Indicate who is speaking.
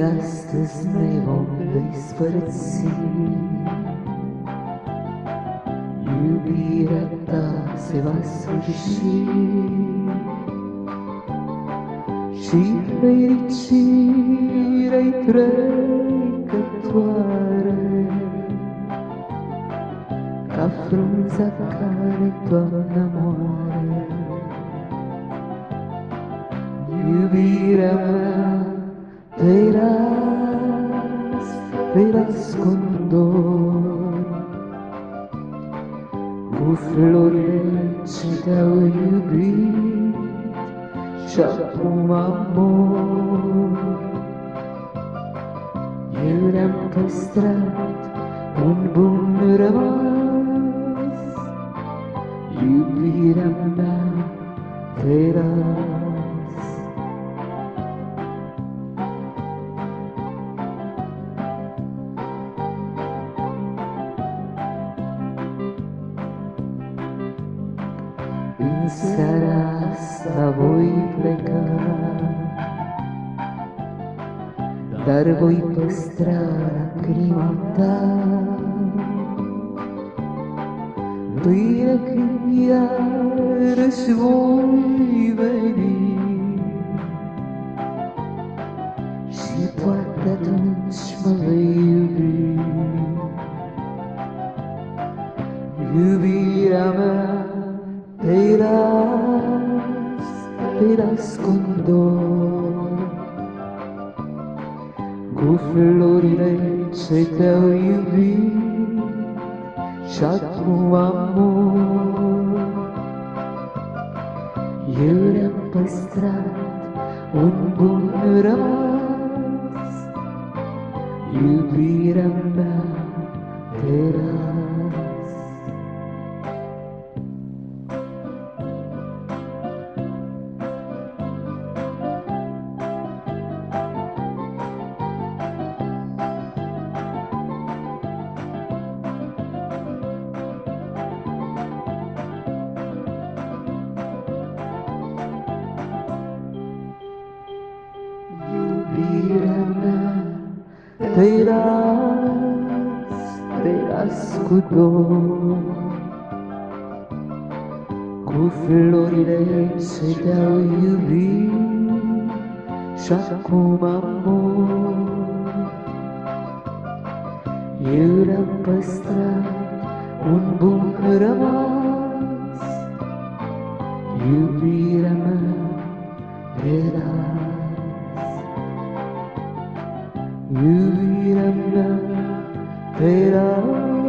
Speaker 1: astăzi ne vom despărți. Iubirea ta se va sfârși și fericirea-i trecătoare, ca frunza care toamna moare. Iubirea mea, te las cu dor, cu florile ce te-au iubit și acum amor. Eu le-am păstrat un bun rămas, iubirea mea, te las. În seara asta voi pleca, dar voi păstra lacrima ta până când iarăși voi veni. Și poate atunci mă vei iubi. Iubirea mea, te las cu dor, cu florile ce te-au iubit și acum amor. Eu le-am păstrat un bun rămas, iubirea mea, te las. Iubirea mea, te las cu dor, cu florile ce te-au iubit și acum amor. Eu le-am păstrat un bun rămas, iubirea mea, te las. Iubirea mea, te las.